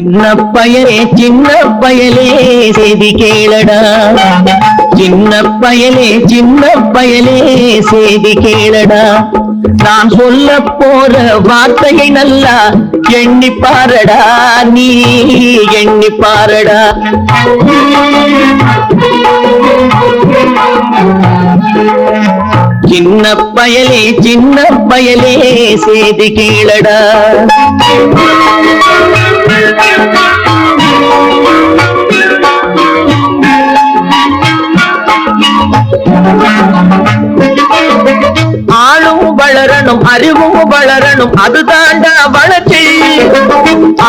சின்ன பயலே சின்ன பயலே செய்தி கேளடா, சின்ன பயலே சின்ன பயலே செய்தி கேளடா. நான் சொல்ல போற வார்த்தையை நல்லா எண்ணி பாரடா, நீ எண்ணி பாரடா. சின்ன பயலே சின்ன பயலே செய்தி கேளடா. ஆளும் வளரணும் அறிவும் வளரணும் அதுதாண்டா வளர்ச்சி.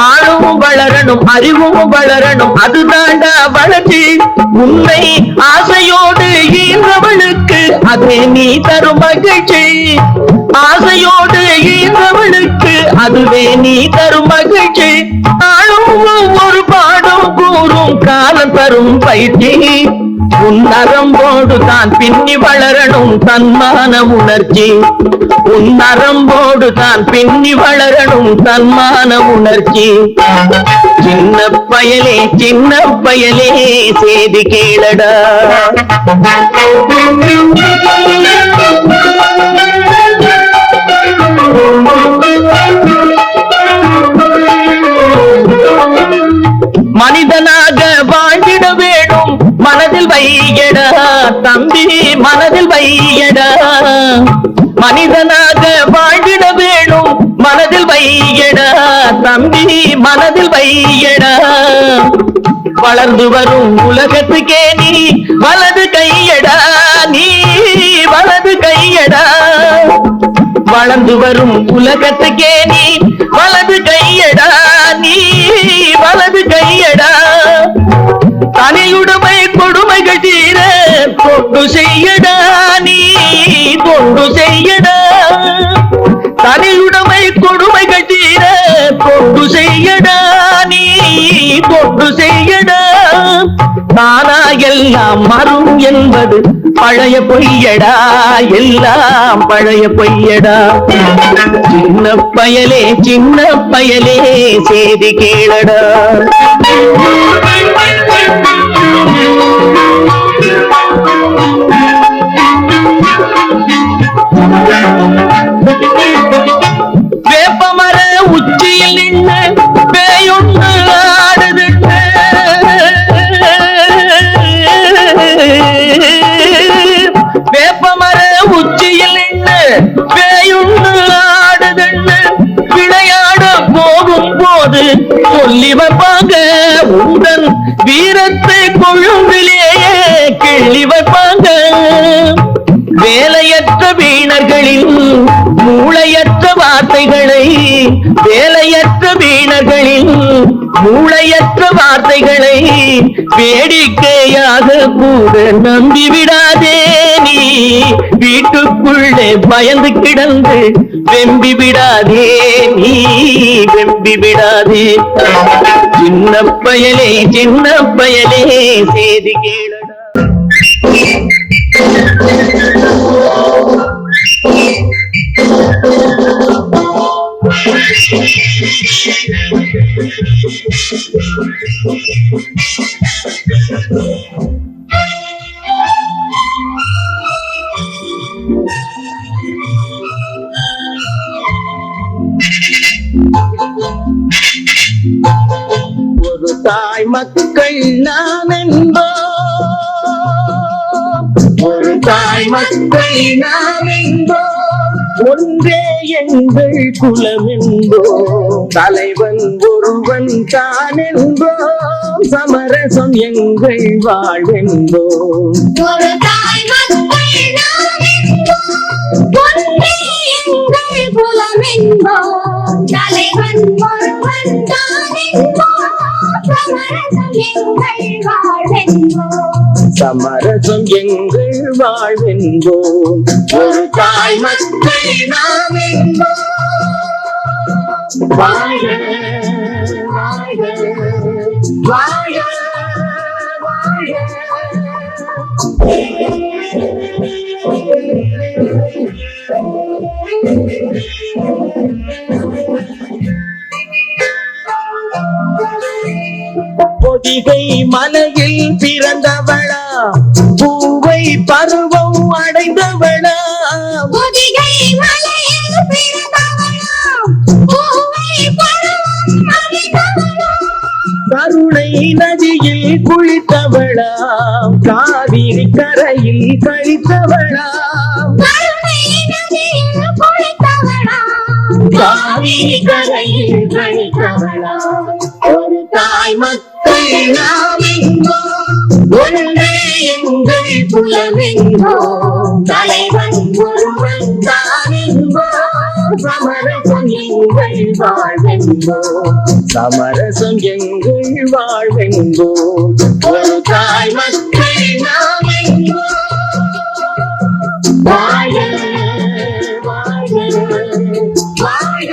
ஆளும் வளரணும் அறிவும் வளரணும் அதுதாண்டா வளர்ச்சி. உன்னை ஆசையோடு ஈன்றவளுக்கு அதே நீ தரும் மகிழ்ச்சி. ஆசையோடு ஈன்றவளுக்கு அதுவே நீ தரும் மகிழ்ச்சி. ஆளும் ஒரு பாடும் கூறும் காலம் தரும் பயிற்சி. உன் நரம்போடு தான் பின்னி வளரணும் தன்மான உணர்ச்சி. உன் நரம்போடு தான் பின்னி வளரணும் தன்மான உணர்ச்சி. சின்ன பயலே சின்ன பயலே செய்தி கேளடா. மனிதனாக வாழ்ந்திட வேணும் மனதில் வையடா தம்பி, மனதில் வையடா. மனிதனாக வாழ்ந்திட வேணும் மனதில் வையடா தம்பி, மனதில் வையடா. வளர்ந்து வரும் உலகத்துக்கே நீ வலது கையடா, நீ வலது கையடா. வளர்ந்து வரும் உலகத்துக்கே நீ வலது கையடா, நீ வலது கையடா. தனியுடைமை கொடுமைகள் தீர தொண்டு செய்யடா, நீ தொண்டு செய்யடா. தனியுடைமை கொடுமைகள் தீர தொண்டு செய்யடா, நீ தொண்டு செய்யடா. தானா எல்லாம் மரும் என்பது பழைய பொய்யடா, எல்லாம் பழைய பொய்யடா. சின்ன பயலே சின்ன பயலே செய்தி கேளடா. வேப்பமர உச்சியில் நின்று பேயொன்று ஆடுதுண்டு. வேப்பமர உச்சியில் நின்று பேயொன்று ஆடுதுண்டு. விளையாட போகும் போது சொல்லி வைப்பாங்க உந்தன் வீரத்தை கொழும்பிலேயே கிள்ளி வைப்பாங்க. வேலையற்ற வீணர்களின் மூளையற்ற வார்த்தைகளை, வேலையற்ற வீணர்களின் மூளையற்ற வார்த்தைகளை வேடிக்கையாக கூட நம்பிவிடாதே நீ. வீட்டுக்குள்ளே பயந்து கிடந்து வெம்பி விடாதே நீ, வெம்பி விடாதே. சின்ன பயலே சின்ன பயலே செய்தி கேளடா. ஒரு தாய் மக்கள் நாம் என்போம், ஒரு தாய் மக்கள் நாம் என்போம். ஒன்றே எங்கள் குலம் என்போம், தலைவன் ஒருவன் தான் என்போம். சமரசம் எங்கள் வாழ்வென்போம். ஒரு தாய் மக்கள் நாம் என்போம், ஒன்றே எங்கள் குலம் என்போம். தலைவன் ஒருவன் தான் என்போம். சமரசம் எங்கள் வாழ்வென்போம். சமரசம் எங்கள் வாழ்வென்போம். ஒரு தாய் மக்கள் நாம் என்போம். வாழ வாழ வாழ வாழ. பொதிகை மலையில் பிறந்தவளா பூவை பருவம் அடைந்தவளா பொதிகை மலையில் பிறந்தவளா பூவை பருவம் அடைந்தவளா கருணை நதியில் குளித்தவளா காவிரி கரையில் கழித்தவளா கருணை நதியில் குளித்தவளா காவிரி கரையில் கழித்தவளா ஒரு தாய் மக்கள் நாம் என்போம் ஒன்றே எங்கள் குலமென்போம் தலைவன் ஒருவன் தான் என்போம் சமரசம் எங்கள் வாழ்வென்போம் சமரசம் எங்கள் வாழ்வென்போம் ஒரு தாய் மக்கள் நாம் என்போம் வாழ வாழ வாழ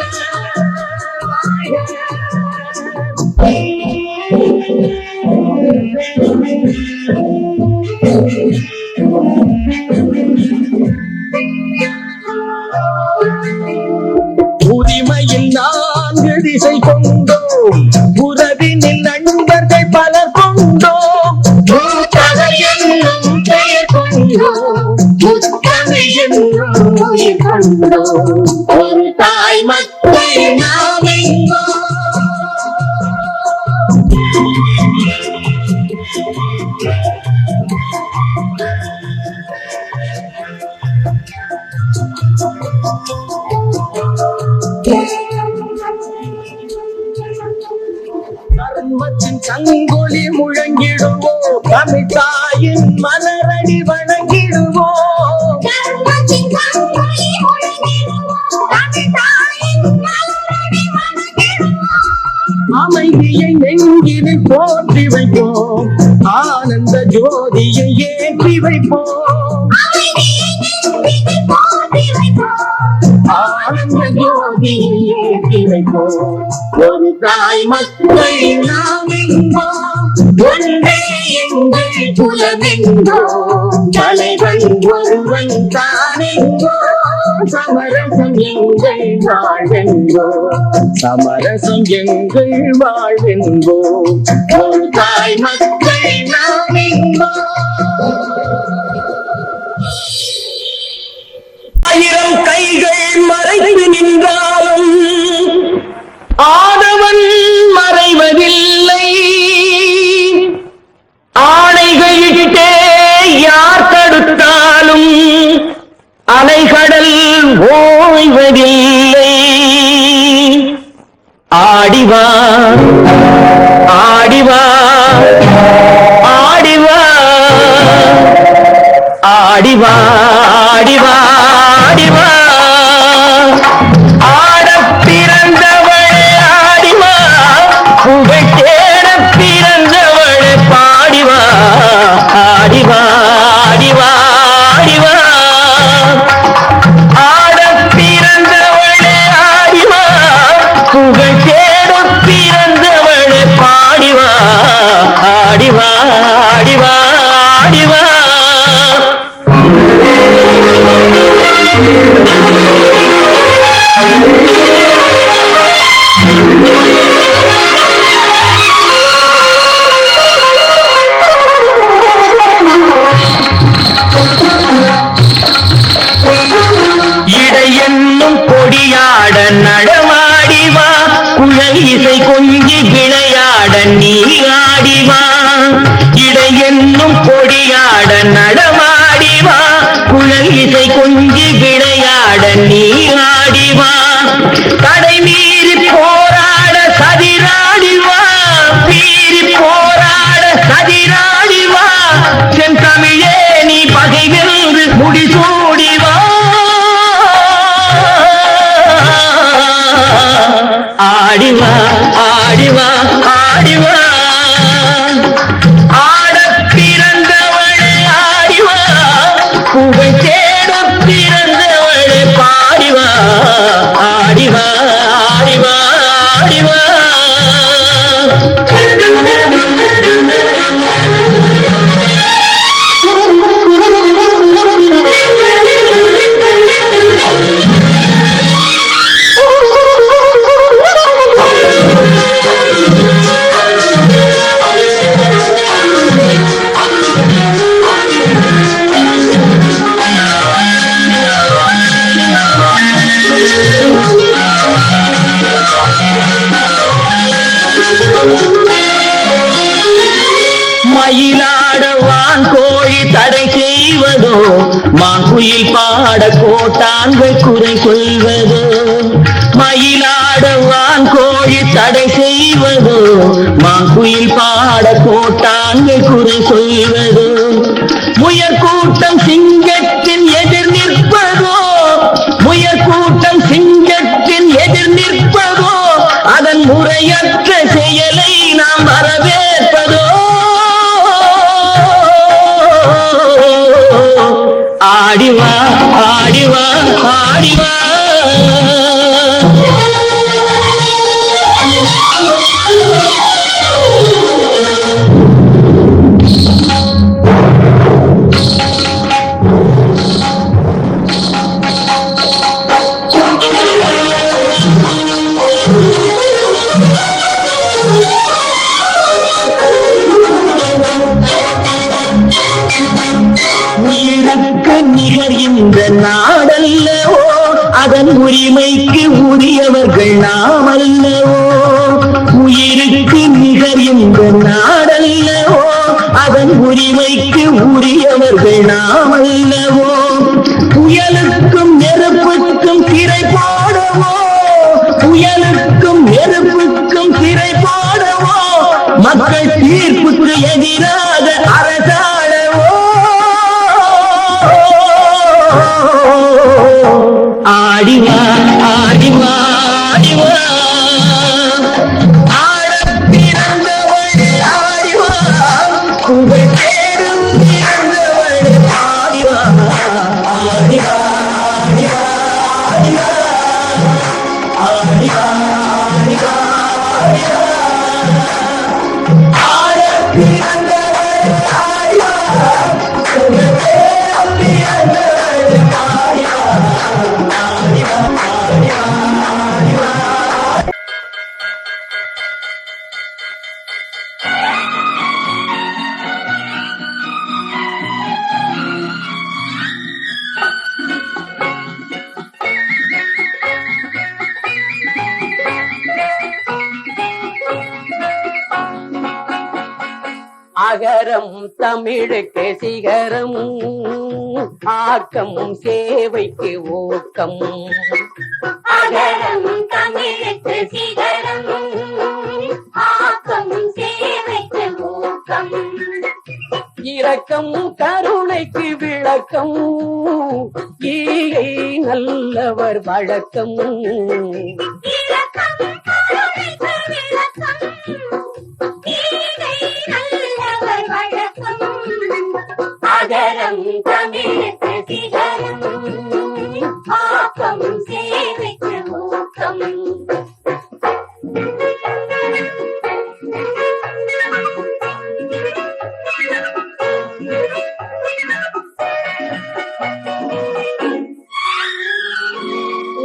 உரிமையில் 4 திசை கொண்டோம் உறவினில் நண்பர்கள் பலர் கொண்டோம் மூத்தவர் என்னும் பெயர் கொண்டோம் முத்தமிழ் என்னும் உயிர் கொண்டோம் ஒரு தாய் மக்கள் நாம் என்போம் கர்மத்தின் சங்கொலி முழங்கிடுவோம் தமிழ் தாயின் மலரடி வணங்கிடுவோம் தர்மத்தின் சங்கொலி முழங்கிடுவோம் தமிழ் தாயின் மலரடி வணங்கிடுவோம் அமைதியை நெஞ்சினில் போற்றி வைப்போம் ஆனந்த ஜோதியை ஏற்றி வைப்போம் அமைதியை நெஞ்சினில் போற்றி வைப்போம் ஆனந்த ஜோதியை ஏற்றி வைப்போம் ஒரு தாய் மக்கள் நாம் என்போம் ஒன்றே எங்கள் குலமென்போம் தலைவன் ஒருவன் தான் என்போம் சமரசம் எங்கள் வாழ்வென்போம் சமரசம் எங்கள் வாழ்வென்போம் ஒரு தாய் மக்கள் நாம் என்போம் 1000 கைகள் மறைத்து நின்றாலும் ஆதவன் மறைவதில்லை ஆணைகளிட்டே யார் தடுத்தாலும் அலைகடல் ஓய்வதில்லை ஆடிவா ஆடிவா ஆடிவா ஆடிவா ஆடிவா ஆடிவா ஆட பிறந்தவளே ஆடிவா புகழ் தேட பிறந்தவளே பாடிவா ஆடிவா ஆடிவா ஆடிவா ஆட பிறந்தவளே ஆடிவா புகழ் தேட பிறந்தவளே பாடிவா ஆடிவா ஆடிவா ஆடிவா இடையென்னும் கொடியாட நடமாடிவா குழல் இசை கொஞ்சி விளையாட நீ ஆடிவா இடையென்னும் கொடியாட நடமாடிவா குழல் இசை கொஞ்சி விளையாட நீ ஆடிவா தடை மீறி போராட சதிராடிவா மீறி போராட சதிராடிவா செந்தமிழே நீ பகை வென்று முடிசூடிவா ஆடிவா ஆடிவா ஆடிவா ஆட பிறந்தவளே ஆடிவா புகழ் தேட பிறந்தவளே பாடிவா ஆடிவா ஆடிவா ஆடிவா வான்கோழி தடை செய்வதோ, மாங்குயில் பாட கோட்டான்கள் குறை சொல்வதோ. மயிலாட வான்கோழி தடை செய்வதோ, மாங்குயில் பாட கோட்டான்கள் குறை சொல்வதோ. முயற்கூட்டம் சிங்கத்தின் எதிர் நிற்பதோ, முயற்கூட்டம் சிங்கத்தின் எதிர் நிற்பதோ, அதன் முறையற்ற செயலை நாம் வரவேற்பதோ. ஆடிவா ஆடிவா ஆடிவா. உயிருக்கு நிகர் இந்த நாடல்லவோ, அதன் உரிமைக்கு உரியவர்கள் நாம் அல்லவோ. உயிருக்கு நிகர் இந்த நாடல்லவோ, அதன் உரிமைக்கு உரியவர்கள் நாம் அல்லவோ. புயலுக்கும் நெருப்புக்கும் திரை போடவோ, புயலுக்கும் நெருப்புக்கும் திரை போடவோ, மக்கள் தீர்ப்புக்கு எதிராக அரசாடவோ. ஆடிவா ஆடிவா ஆடிவா. ஆடப் பிறந்தவள் ஆடிவா, புகழ் தேடும் பிறந்தவள் ஆடிவா. ஆடிவா ஆடிவா ஆடிவா. ஆடிவா ஆடிவா ஆடிவா. ஆடப் பிறந்தவள் ஆடிவா, புகழ் தேடும் பிறந்தவள் ஆடிவா. அகரம் தமிழுக்கு சிகரம், ஆக்கம் சேவைக்கு ஊக்கம். அகரம் தமிழுக்கு சிகரம், ஆக்கம் சேவைக்கு ஊக்கம். இரக்கம் கருணைக்கு விளக்கம், ஈகை நல்லவர் வழக்கம். இரக்கம் கருணைக்கு விளக்கம், ஈகை நல்லவர் வழக்கம். அகரம் தமிழுக்கு சிகரம், ஆக்கம் சேவைக்கு ஊக்கம்.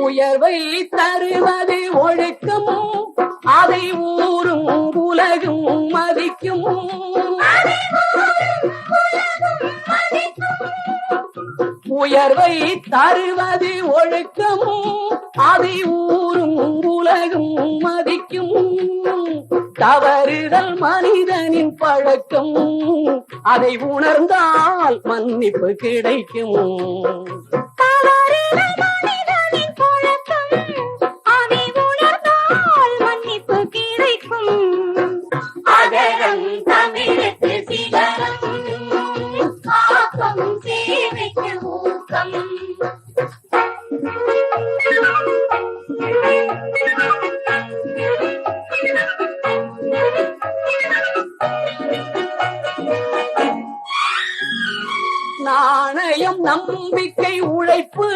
உயர்வை தருவது ஒழுக்கம், அதை ஊரும் உலகும் மதிக்கும். உயர்வை தருவது ஒழுக்கம், அதை ஊரும் உலகும் மதிக்கும். தவறுதல் மனிதனின் பழக்கம், அதை உணர்ந்தால் மன்னிப்பு கிடைக்கும். தவறுதல் மனிதனின் பழக்கம், அதை உணர்ந்தால் மன்னிப்பு கிடைக்கும். அகரம் தமிழுக்கு சிகரம், ஆக்கம் சேவைக்கு ஊக்கம். நாணயம் நம்பிக்கை உழைப்பு,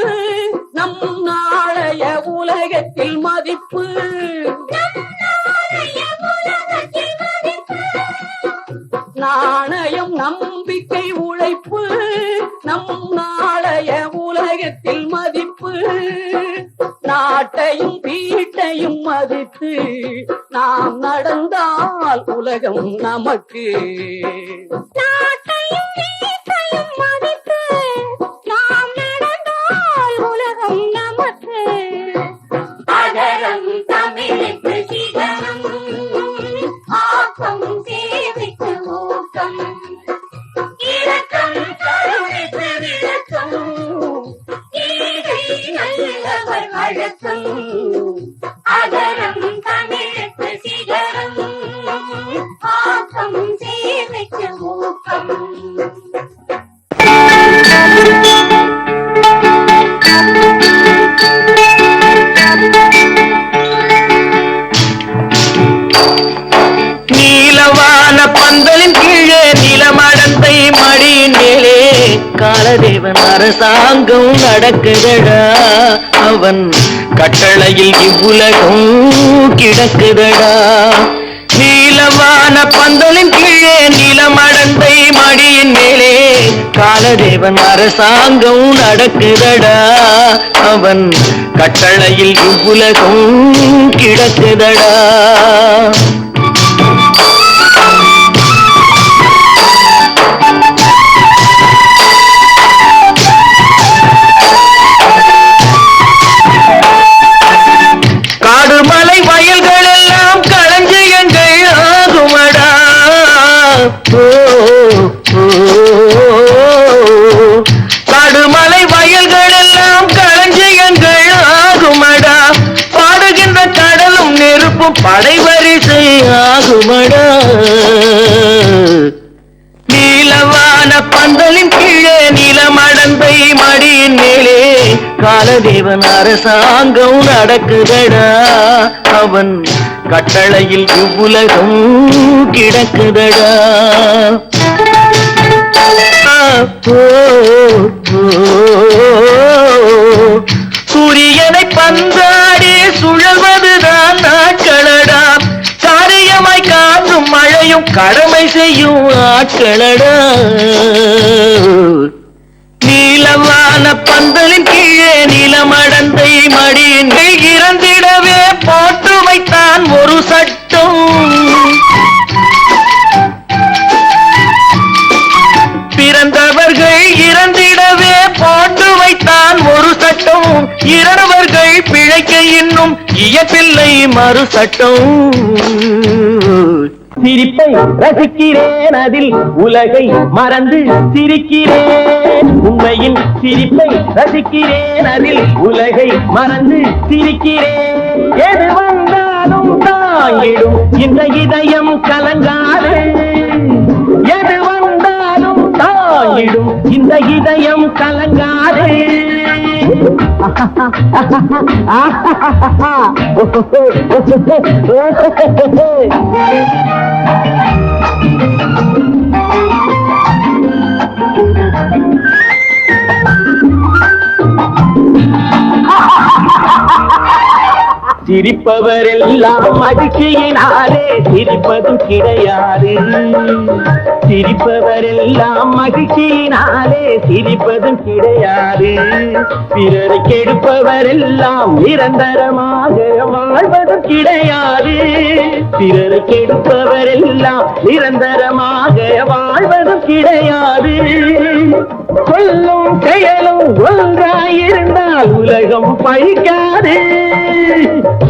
நம் நாளைய உலகத்தில் மதிப்பு. நாணயம் நம்பிக்கை உழைப்பு, நம் நாளைய உலகத்தில் மதிப்பு. நாட்டையும் வீட்டையும் மதித்து நாம் நடந்தால் உலகம் நமக்கு. நாட்டையும் வீட்டையும் மதித்து நாம் நடந்தால் உலகம் நமக்கு. அகரம் தமிழுக்கு சிகரம், ஆக்கம் சேவைக்கு ஊக்கம். தமிழுக்கு சிகரம் ஆக்கம் சேவைக்கு ஊக்கம் நீலவான பந்தலின் கீழே நிலமடந்தை மடியின் மேலே காலதேவன் அரசாங்கம் நடக்குதடா அவன் கட்டளையில் இவ்வுலகம் கிடக்குதடா நீலவான பந்தலின் கீழே நிலமடந்தை மடியின் மேலே காலதேவன் அரசாங்கம் நடக்குதடா அவன் கட்டளையில் இவ்வுலகம் கிடக்குதடா காடுமலை வயல்கள் எல்லாம் களஞ்சியங்கள் ஆகுமடா காடுமலை வயல்கள் எல்லாம் களஞ்சியங்கள் ஆகுமடா பாடுகின்ற கடலும் நெருப்பும் படைவரிசை ஆகுமடா நீலவான பந்தலின் கீழே நிலமடந்தை மடியின் மேலே காலதேவன் அரசாங்கம் நடக்குதடா அவன் கட்டளையில் இவ்வுலகம் கிடக்குதடா சூரியனை பந்தாடி சுழல்வதுதான் நாட்களடா காரியமாய் காற்றும் மழையும் கடமை செய்யும் ஆட்களடா நீலவான பந்தலின் கீழே நிலமடந்தை மடியின் இறந்திடவே போட்டு வைத்தான் ஒரு சட்டம் பிறந்தவர்கள் இறந்திடவே போட்டு வைத்தான் ஒரு சட்டம் இறந்தவர்கள் பிழைக்க இன்னும் இயப்பில்லை மறு சட்டம் சிரிப்பை ரசிக்கிறேன் அதில் உலகை மறந்து சிரிக்கிறேன் உண்மையின் சிரிப்பை ரசிக்கிறேன் அதில் உலகை மறந்து சிரிக்கிறேன் எது வந்தாலும் தாங்கிடும் இந்த இதயம் கலங்காது எது வந்தாலும் தாங்கிடும் இந்த இதயம் கலங்காது சிரிப்பவரெல்லாம் மகிழ்ச்சியினாலே சிரிப்பதும் கிடையாது சிரிப்பவரெல்லாம் மகிழ்ச்சியினாலே சிரிப்பதும் கிடையாது பிறரை கெடுப்பவரெல்லாம் நிரந்தரமாக வாழ்வதும் கிடையாது பிறரை கெடுப்பவரெல்லாம் நிரந்தரமாக வாழ்வதும் கிடையாது சொல்லும் செயலும் ஒன்றாயிருந்தால் உலகம் பழிக்காது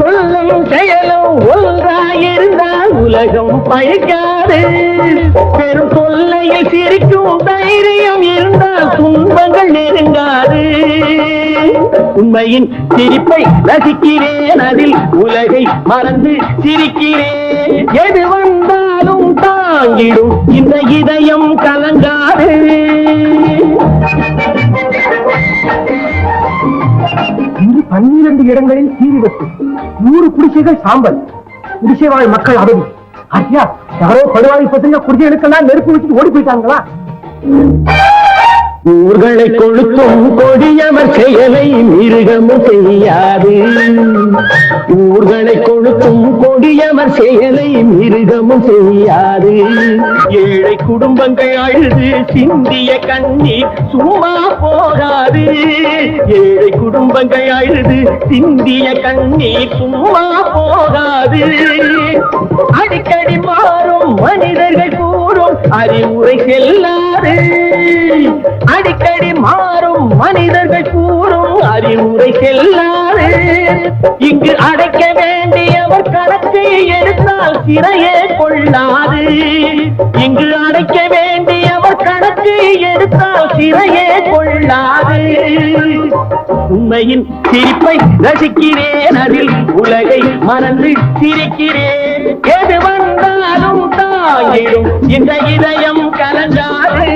சொல்லும் செயலும் ஒன்றாயிருந்தால் உலகம் பழிக்காது பெரும் தொல்லையில் சிரிக்கும் தைரியம் இருந்தால் துன்பங்கள் நெருங்காது உண்மையின் சிரிப்பை ரசிக்கிறேன் அதில் உலகை மறந்து சிரிக்கிறேன் எது வந்தாலும் தாங்கிடும் இந்த இதயம் கலங்காது 12 இடங்களில் தீ விபத்து 100 குடிசைகள் சாம்பல் குடிசை வாழ் மக்கள் அவதி ஐயா யாரோ படுவாய் பசங்க குடிசைகளுக்கெல்லாம் நெருப்பு வச்சுட்டு ஓடி போயிட்டாங்களா ஊர்களை கொளுத்தும் கொடியவர் செயலை மிருகமும் செய்யாது ஊர்களை கொளுத்தும் கொடியவர் செயலை மிருகமும் செய்யாது ஏழை குடும்பங்கள் அழுது சிந்திய கண்ணீர் சும்மா போகாது ஏழை குடும்பங்கள் அழுது சிந்திய கண்ணீர் சும்மா போகாது அடிக்கடி மாறும் மனிதர்கள் கூறும் அறிவுரை செல்லாது அடிக்கடி மாறும் மனிதர்கள் கூறும் அறிவுரை செல்லாது இங்கு அடைக்க வேண்டியவர் கணக்கை எடுத்தால் சிறையே கொள்ளாது இங்கு அடைக்க வேண்டியவர் கணக்கை எடுத்தால் சிறையே கொள்ளாது. உண்மையின் சிரிப்பை ரசிக்கிறேன், அதில் உலகை மறந்து சிரிக்கிறேன். எது வந்தாலும் தாயிடும் இந்த இதயம் கலந்தாது.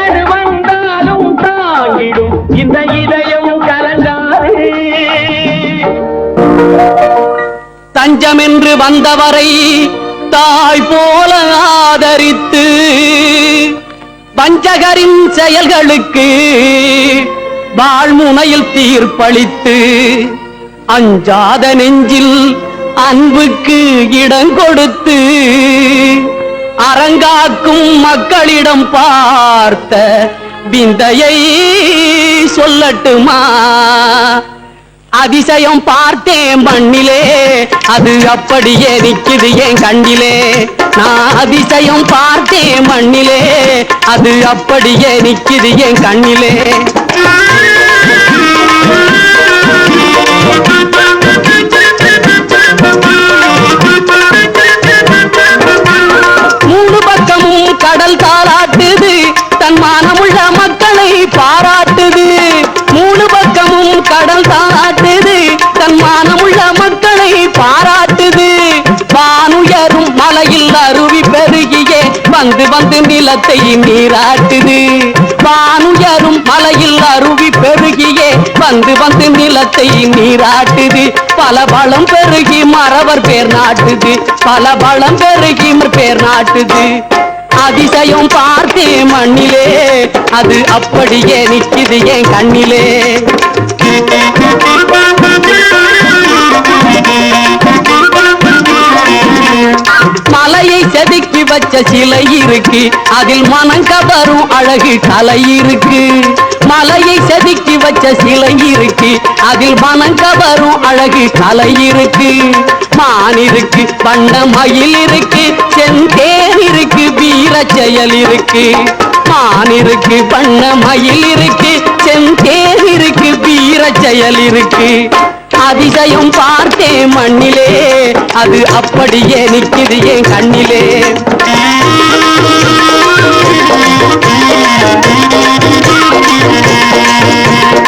எது வந்தாலும் தாயிடும் இந்த இதயம் கலந்தாது. தஞ்சம் என்று வந்தவரை தாய் போல ஆதரித்து வஞ்சகரின் செயல்களுக்கு வாழ்முனையில் தீர்ப்பளித்து அஞ்சாத நெஞ்சில் அன்புக்கு இடம் கொடுத்து அரங்காக்கும் மக்களிடம் பார்த்த விந்தையை சொல்லட்டுமா? அதிசயம் பார்த்தேன் மண்ணிலே, அது அப்படியே நிக்குது என் கண்ணிலே. நான் அதிசயம் பார்த்தேன் மண்ணிலே, அது அப்படியே நிக்குது என் கண்ணிலே. மூணு பக்கமும் கடல் தாளாட்டுது, தன் மானமுள்ள மக்களை பாராட்டுது. மூணு பக்கமும் கடல் தாளாட்டுது, தன் மானமுள்ள மக்களை பாராட்டுது. வானுயரும் மலையில் அருவி பெருகியே வந்து வந்து நிலத்தை நீராட்டுது. வானுயரும் மலையில் அருவி பெருகியே வந்து வந்து நிலத்தை நீராட்டுது. பல பலம் பெருகி மறவர் பேர் நாட்டுது, பல பலம் பெருகி பேர் நாட்டுது. அதிசயம் பார்த்தேன் மண்ணிலே, அது அப்படியே நிக்குது என் கண்ணிலே. மலையை செதுக்கி வச்ச சிலை இருக்கு, அதில் மனம் கவரும் அழகு கலை இருக்கு. மலையை செதுக்கி வச்ச சிலை இருக்கு, அதில் மனம் கவரும் அழகு கலை இருக்கு. மான் இருக்கு, வண்ண மயில் இருக்கு, செந்தேன் இருக்கு, வீர செயல் இருக்கு. மான் இருக்கு, வண்ண மயில் இருக்கு, செந்தேன் இருக்கு, வீர செயல் இருக்கு. அதிசயம் பார்த்தேன் மண்ணிலே, அது அப்படியே நிக்குது என் கண்ணிலே.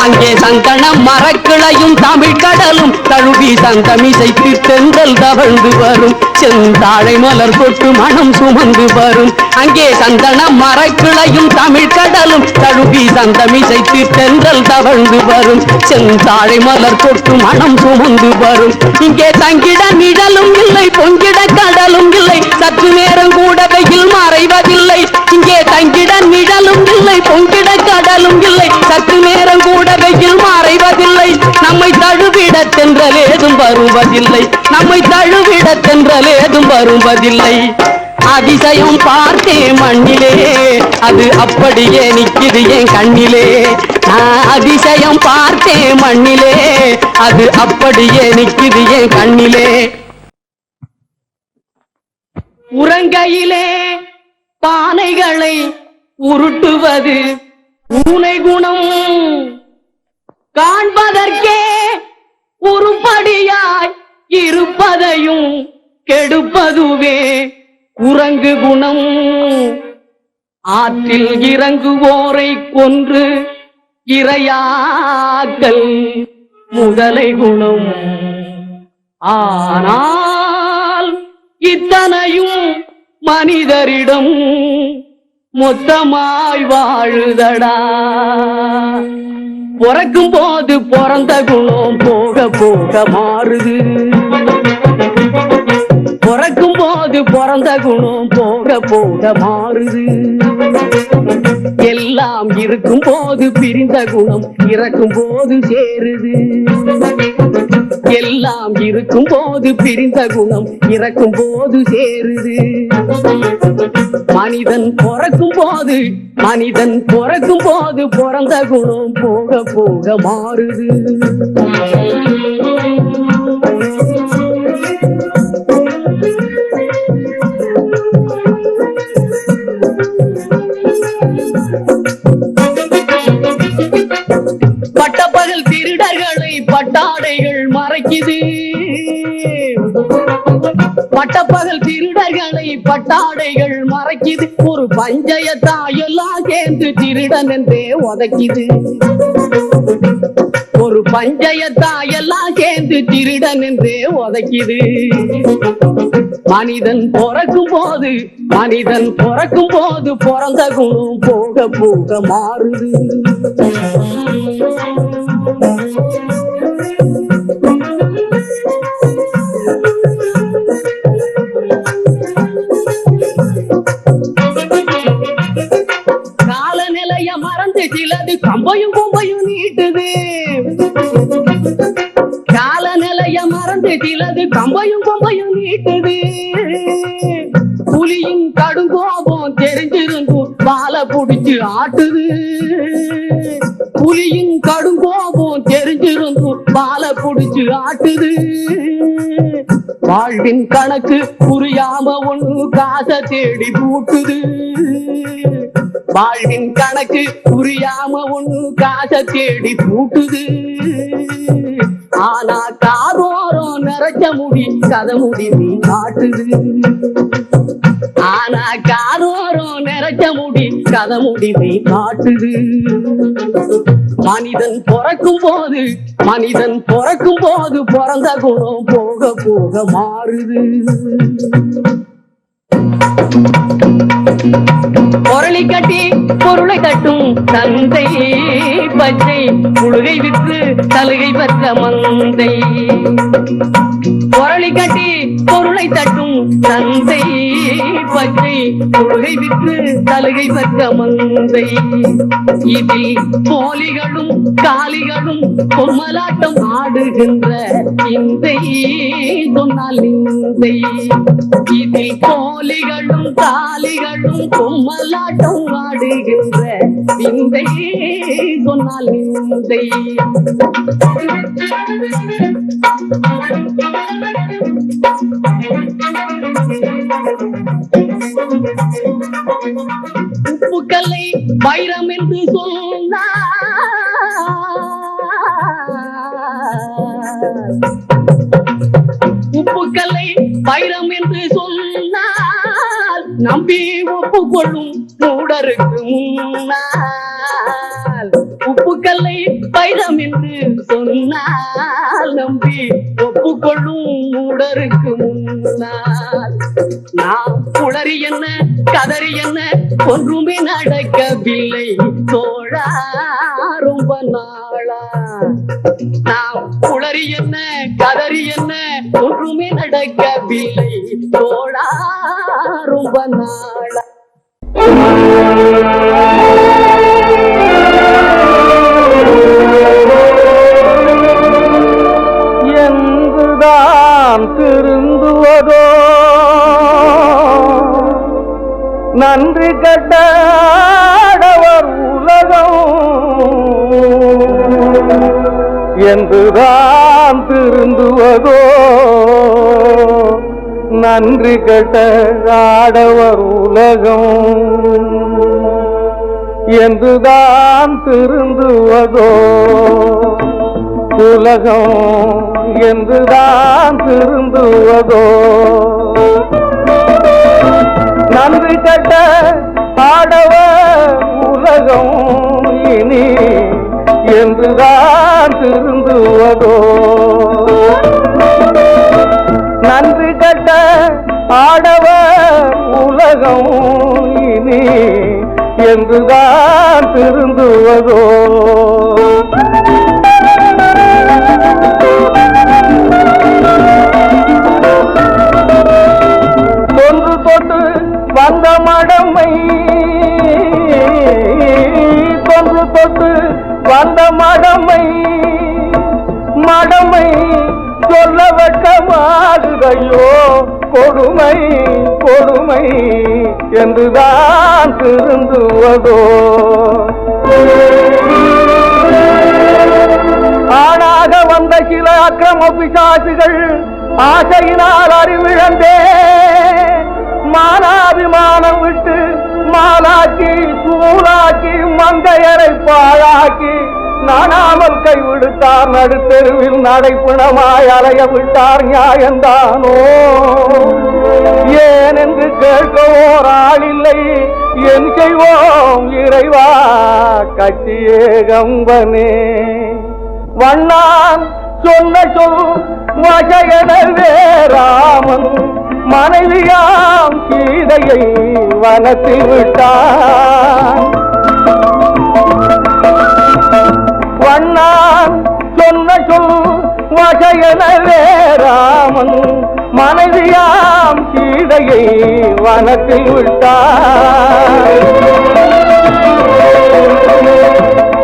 அங்கே சந்தன மரக்கிளையும் தமிழ் கடலும் தழுவி சந்தமிசைத்து தென்றல் தவழ்ந்து வரும். செந்தாழை மலர் தொட்டு மனம் சுமந்து வரும். அங்கே சந்தன மரக்கிளையும் தமிழ் கடலும் தழுவி சந்தமிசைத்து தென்றல் தவழ்ந்து வரும். செந்தாழை மலர் தொட்டு மனம் சுமந்து வரும். இங்கே தங்கிட நிழலும் இல்லை, பொங்கிட கடலும் இல்லை, சற்று நேரம் கூட வெயில் மறைவதில்லை. இங்கே தங்கிட நிழலும் இல்லை, பொங்கிட கடலும் இல்லை, சற்று நேரம் கூட வெயில் மறைவதில்லை. நம்மை தழுவிட தென்றல் ஏதும் வருவதில்லை, நம்மை தழுவிட தென்றல் ஏதும் வருவதில்லை. அதிசயம் பார்த்தேன் மண்ணிலே, அது அப்படியே நிக்குது என் கண்ணிலே. நான் அதிசயம் பார்த்தேன் மண்ணிலே, அது அப்படியே நிக்குது என் கண்ணிலே. உறங்கையிலே பானைகளை உருட்டுவது ஊனை குணம், காண்பதற்கே உருப்படியாய் இருப்பதையும் கெடுப்பதுவே குரங்கு குணம். ஆற்றில் இறங்குவோரை கொன்று இரையாக்கல் முதலை குணம். ஆனால் இத்தனையும் மனிதரிடம் மொத்தமாய் வாழுதடா. பிறக்கும் போது பிறந்த குணம் போக போக மாறுது. பிறக்கும் போது பிறந்த குணம் போக போக மாறுது. எல்லாம் இருக்கும் போது பிரிந்த குணம் இறக்கும் போது சேருது. எல்லாம் இருக்கும் போது பிரிந்த குணம் இறக்கும் போது சேருது. மனிதன் பிறக்கும் போது பிறந்த குணம் போக போக மாறுது. பட்டப்பகல் திருடர்களை பட்டாடைகள் மறைக்குது. பட்டப்பகல் பட்டாடைகள் மறைக்குது ஒரு பஞ்சயத்தா எல்லாம் சேர்ந்து திருடன் என்றே உதைக்குது ஒரு பஞ்சயத்தா எல்லாம் சேர்ந்து திருடன் என்றே உதைக்குது மனிதன் பிறக்கும் போது பிறந்த குணம் போக போக மாறுது காலநிலைய மறந்து சிலது கம்பையும் கொம்பையும் நீட்டுது காலநிலைய மறந்து சிலது கம்பையும் கொம்பையும் நீட்டுது புலியின் கடுங்கோபம் தெரிஞ்சிருந்தும் வாழை புடிச்சு ஆட்டுது புலியின் கடுங்கோபம் தெரிஞ்சிருந்தும் வாழை புடிச்சு ஆட்டுது வாழ்வின் கணக்கு புரியாம ஒண்ணு காசை தேடி பூட்டுது வாழ்வின் கணக்கு புரியாம ஒண்ணு காசை தேடி பூட்டுது ஆனா காதோரம் நிறைச்ச முடி கதை முடி நீ காட்டுது ஆனா காதோரம் நிறைச்ச முடி கதை முடி நீ காட்டுது மனிதன் பிறக்கும் போது பிறந்த குணம் போக போக மாறுது பொருளை கட்டி பொருளை கட்டும் தந்தை பச்சை புழுகை விற்று சலுகை பெற்ற மந்தை பொருளை கட்டி பொருளை தட்டும் தந்தை பச்சை புழுகை விற்று சலுகை பெற்ற மந்தை இதில் போலிகளும் காலிகளும் பொம்மலாட்டம் ஆடுகின்ற இந்தை சொன்னால் நிந்தை இதில் போலிகளும் காலிகளும் பொம்மலாட்டம் ஆடுகின்ற விந்தை சொன்னால் நிந்தை உப்புக்கல்லை வைரம் என்று சொன்னார் உப்புக்கல்லை வைரம் என்று சொன்னால் நம்பி ஒப்புக்கொள்ளும் மூடருக்கு முன்னால் உப்புக்கல்லை வைரம் என்று சொன்னால் நம்பி ஒப்புக்கொள்ளும் மூடருக்கு முன்னால் நாம் குளறி என்ன கதறி என்ன ஒன்றுமே நடக்கவில்லை தோழா ரொம்ப நாளா நாம் குளறி என்ன கதறி என்ன ஒன்றுமே நடக்கவில்லை தோழா ரொம்ப நாளா என்றுதான் திருந்துவதோ நன்றி கட்டாடவர் உலகம் என்றுதான் திருந்துவதோ நன்றி கட்டாடவர் உலகம் என்றுதான் திருந்துவதோ உலகம் என்றுதான் திருந்துவதோ நன்றி கட்ட ஆடவர் உலகம் இனி என்றுதான் திருந்துவதோ நன்றி கட்ட ஆடவர் உலகம் இனி என்றுதான் திருந்துவதோ தொன்று தொட்டு வந்த மடமை தொன்று தொட்டு வந்த மடமை மடமை சொல்ல வெட்கமாகுதையோ கொடுமை கொடுமை என்றுதான் திருந்துவதோ ஆணாக வந்த சில அக்கிரம பிசாசுகள் ஆசையினால் அறிவிழந்தே மானாபிமானம் விட்டு மாலாக்கி சூளாக்கி மங்கையரை பாழாக்கி நானாமல் கைவிடுத்தார் நடுத்தெருவில் நடைப்பிணமாய் அலைய விட்டார் நியாயந்தானோ ஏன் என்று கேட்க ஓர் ஆளில்லை என் செய்வோம் இறைவா கட்டியே கம்பனே வண்ணான் சொன்ன சொல் வகையனவே ராமன் மனைவியாம் சீதையை வனத்தில் விட்டான் வண்ணான் சொன்ன சொல் வகையனவே ராமன் மனைவியாம் சீதையை வனத்தில் விட்டான்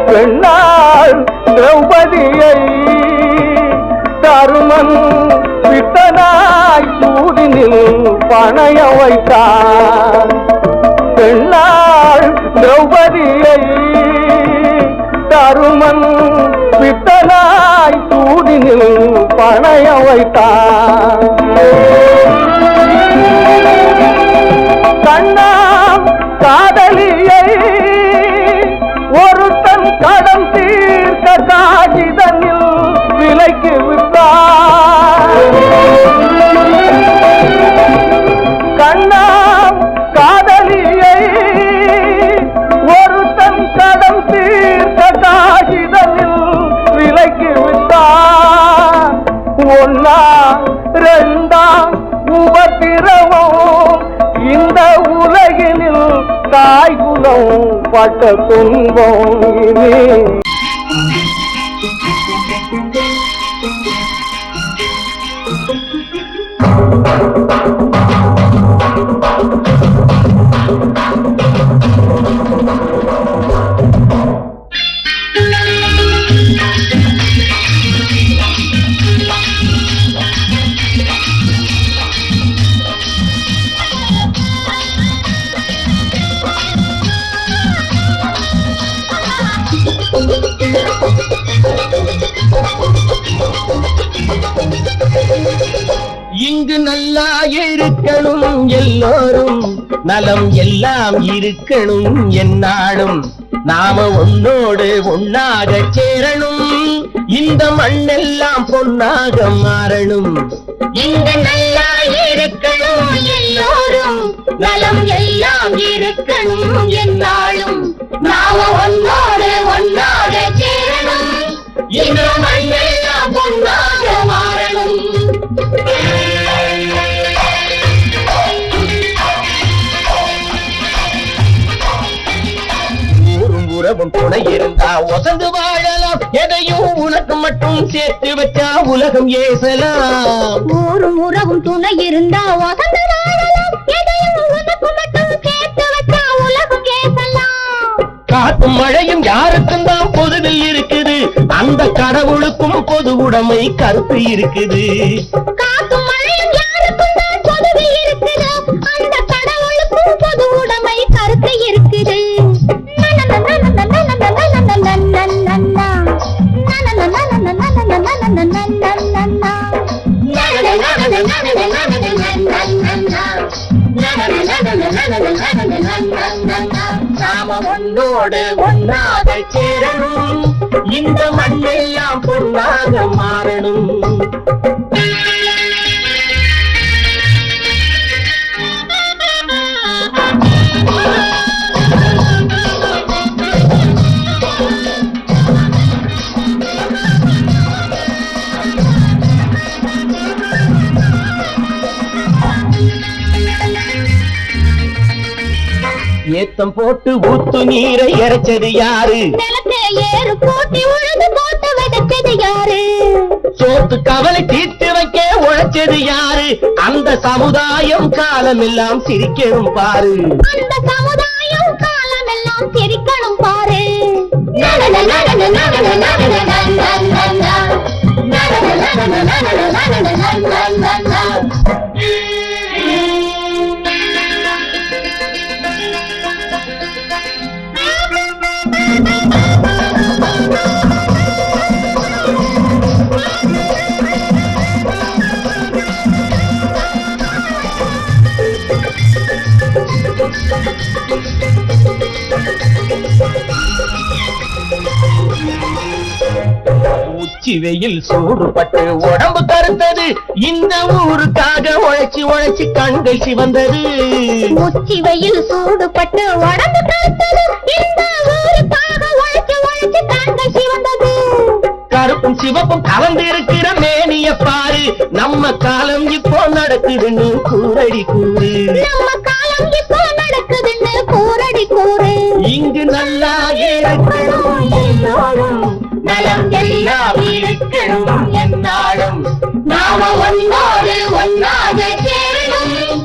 பெண்ணாள் திரௌபதியை தருமன் பித்தனாய் சூதினில் பணைய வைத்தான் பெண்ணாள் திரௌபதியை தருமன் பித்தனாய் சூதினில் பணைய வைத்தான் கண்ணாம் காதலியை ஒருத்தன் கடன் தீர்க்க காகிதனில் விலைக்கு விட்டான் கண்ணாம் காதலியை ஒருத்தன் கடன் தீர்க்க காகிதனில் விலைக்கு விட்டான் ஒன்னா ரெண்டாம் உபத்திரவம் இந்த உலகினில் தாய்குலம் பட்ட துன்பம் இனி இங்கு நல்லா இருக்கணும் எல்லோரும் நலம் எல்லாம் இருக்கணும் என்னாலும் நாம ஒன்னோடு ஒன்னாக சேரணும் இந்த மண்ணெல்லாம் பொன்னாக மாறணும் இங்கு நல்லா இருக்கணும் எல்லோரும் நலம் எல்லாம் இருக்கணும் என்னாலும் நாம ஒன்னோடு ஒன்னாக சேரணும் இந்த மண்ணெல்லாம் பொன்னாக மாறணும் உறவும் துணை இருந்தா ஒசந்து வாழலாம் எதையும் உனக்கு மட்டும் சேர்த்து வச்சா உலகம் ஏசலாம் ஊரும் உறவும் துணை இருந்தா ஒசந்து வாழலாம் எதையும் உனக்கு மட்டும் சேர்த்து வச்சா உலகம் ஏசலாம் காத்தும் மழையும் யாருக்கும் தான் பொதுவில் இருக்குது அந்த கடவுளுக்கும் பொது உடைமை கருத்து இருக்குது காத்தும் மழையும் யாருக்கும் தான் பொதுவில் இருக்குது அந்த கடவுளுக்கும் பொது உடைமை கருத்து இருக்குது நாம ஒன்னோடு ஒன்னாக சேரணும் இந்த மண்ணெல்லாம் பொன்னாக மாறணும் ஏத்தம் போட்டு ஊத்து நீரை இறைச்சது யாரு நிலத்தை ஏறு போட்டி உழுது போட்டு விதைச்சது யாரு சோத்து கவலை தீர்த்து வைக்க உழைச்சது யாரு அந்த சமுதாயம் காலமெல்லாம் சிரிக்கணும் பாரு அந்த சமுதாயம் காலமெல்லாம் சிரிக்கணும் பாரு உச்சி வெயில் சூடுபட்டு உடம்பு கருத்தது இந்த ஊருக்காக உழைச்சி உழைச்சி கண்கள் சிவந்தது உச்சி வெயில் சூடுபட்டு உடம்பு கருத்தது இந்த ஊருக்காக உழைச்சு உழைச்சு கண்கள் சிவந்தது கருப்பும் சிவப்பும் கலந்து இருக்கிற மேனிய பாரு நம்ம காலம் இப்போ நடக்குதுன்னு கூரடி கூறு நம்ம காலம் இப்போ நடக்குதுன்னு கூரடி கூறு இங்கு நல்லா இருக்கணும் எல்லாரும் நலம் எல்லாம் இருக்கணும் என்னாலும் நாம ஒன்னோடு ஒன்னாக சேரணும்